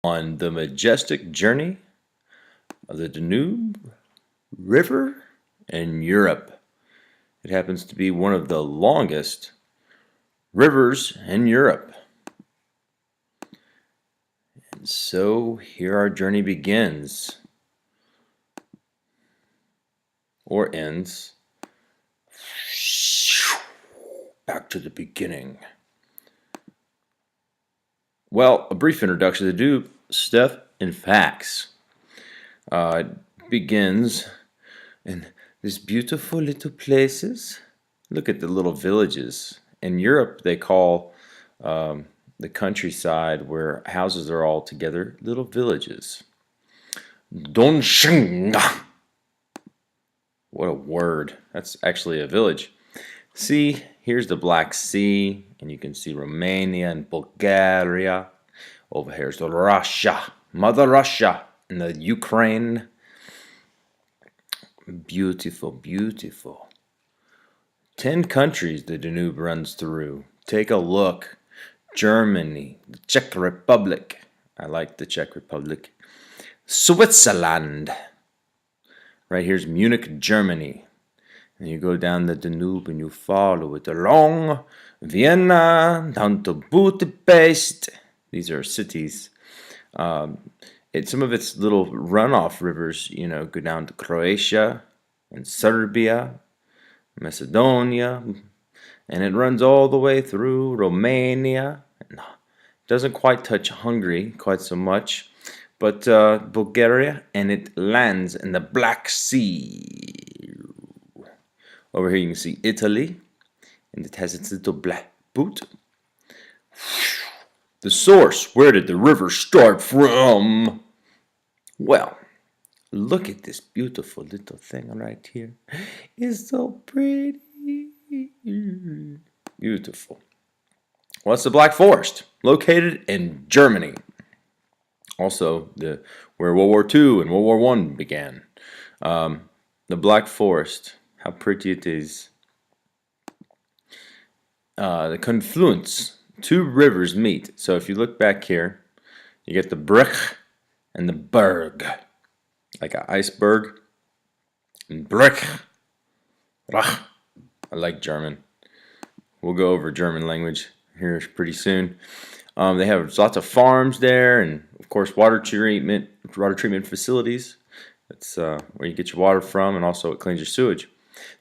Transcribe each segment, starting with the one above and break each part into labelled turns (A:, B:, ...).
A: on the majestic journey of the Danube River in Europe. It happens to be one of the longest rivers in Europe. And so here our journey begins, or ends. Back to the beginning. Well, a brief introduction to do stuff and facts. It begins in these beautiful little places. Look at the little villages. In Europe, they call the countryside where houses are all together little villages. Donshinga. What a word. That's actually a village. See, here's the Black Sea, and you can see Romania and Bulgaria. Over here's the Russia, Mother Russia, and the Ukraine. Beautiful, beautiful. 10 countries the Danube runs through. Take a look. Germany, the Czech Republic. I like the Czech Republic. Switzerland. Right here's Munich, Germany. And you go down the Danube and you follow it along Vienna down to Budapest. These are cities. Some of its little runoff rivers, go down to Croatia and Serbia, Macedonia, and it runs all the way through Romania. It doesn't quite touch Hungary quite so much, but Bulgaria, and it lands in the Black Sea. Over here you can see Italy, and it has its little black boot. The source, where did the river start from? Well, look at this beautiful little thing right here. It's so pretty. Beautiful. What's the Black Forest? Located in Germany. Also, where World War II and World War I began. The Black Forest. How pretty it is. The confluence. 2 rivers meet. So if you look back here, you get the Brich and the Berg. Like an iceberg. And Brich. I like German. We'll go over German language here pretty soon. They have lots of farms there, and of course water treatment facilities. That's where you get your water from, and also it cleans your sewage.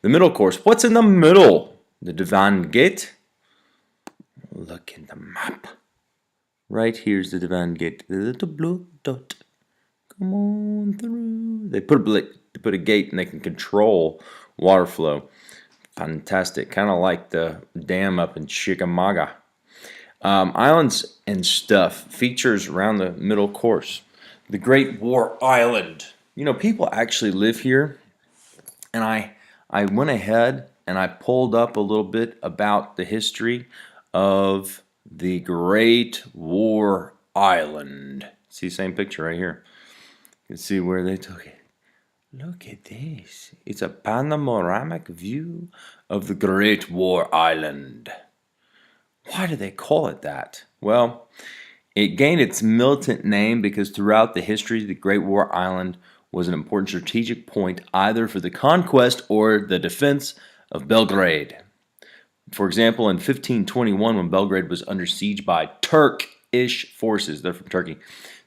A: The middle course. What's in the middle? The Divan Gate. Look in the map. Right here's the Divan Gate. The little blue dot. Come on through. They put a gate and they can control water flow. Fantastic. Kind of like the dam up in Chickamauga. Islands and stuff. Features around the middle course. The Great War Island. People actually live here. And I went ahead and I pulled up a little bit about the history of the Great War Island. See, same picture right here. You can see where they took it. Look at this. It's a panoramic view of the Great War Island. Why do they call it that? Well, it gained its militant name because throughout the history, the Great War Island was an important strategic point either for the conquest or the defense of Belgrade. For example, in 1521, when Belgrade was under siege by Turkish forces, they're from Turkey,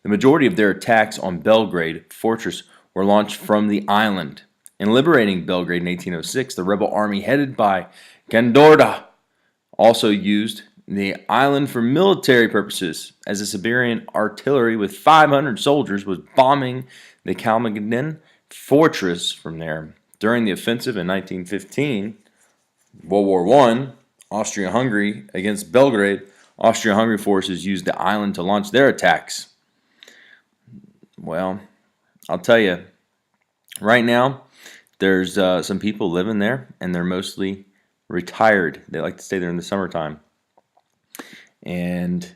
A: the majority of their attacks on Belgrade fortress were launched from the island. In liberating Belgrade in 1806, the rebel army headed by Gandorda also used the island for military purposes, as the Siberian artillery with 500 soldiers was bombing the Kalmykin fortress from there. During the offensive in 1915, World War I, Austria-Hungary against Belgrade, Austria-Hungary forces used the island to launch their attacks. Well, I'll tell you, right now, there's some people living there, and they're mostly retired. They like to stay there in the summertime. And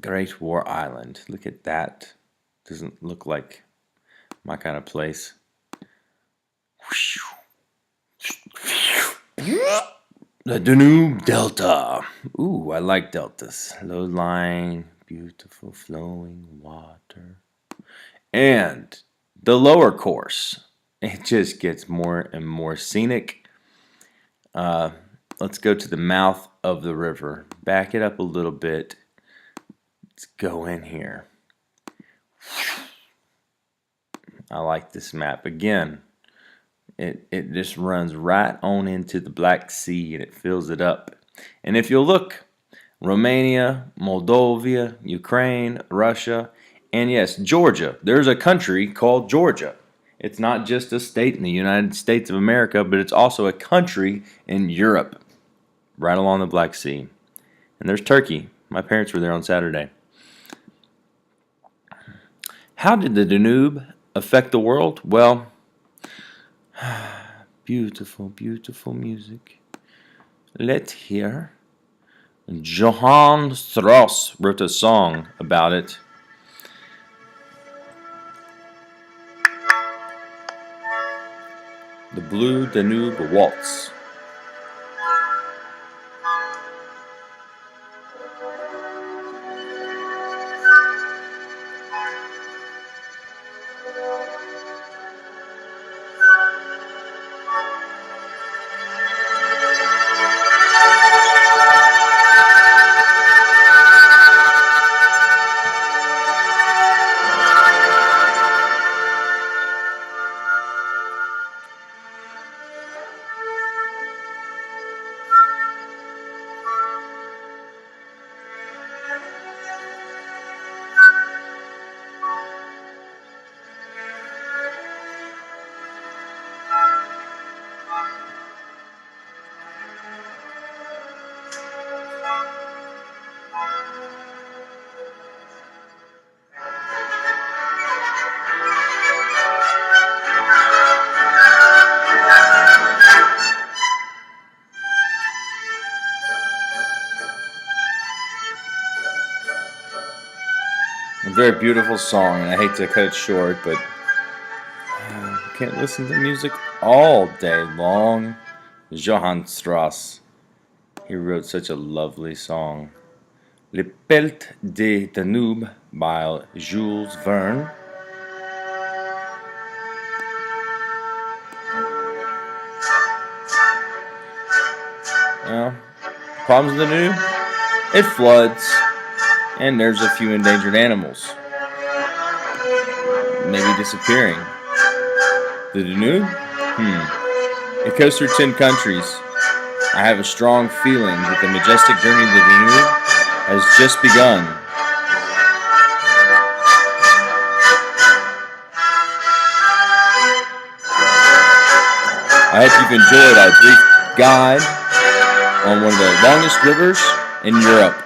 A: Great War Island, look at that. Doesn't look like my kind of place. The Danube Delta. Ooh, I like deltas. Low lying, beautiful flowing water. And the lower course, it just gets more and more scenic. Let's go to the mouth of the river. Back it up a little bit. Let's go in here. I like this map. Again, it just runs right on into the Black Sea and it fills it up. And if you'll look, Romania, Moldova, Ukraine, Russia, and yes, Georgia. There's a country called Georgia. It's not just a state in the United States of America, but it's also a country in Europe, right along the Black Sea. And there's Turkey. My parents were there on Saturday. How did the Danube affect the world? Well, beautiful, beautiful music. Let's hear. Johann Strauss wrote a song about it. The Blue Danube Waltz. A very beautiful song, and I hate to cut it short, but you can't listen to music all day long. Johann Strauss, he wrote such a lovely song. Le Pelt des Danube by Jules Verne. Well, problems with the Danube? It floods. And there's a few endangered animals. Maybe disappearing. The Danube? It goes through 10 countries. I have a strong feeling that the majestic journey to the Danube has just begun. I hope you've enjoyed our brief guide on one of the longest rivers in Europe.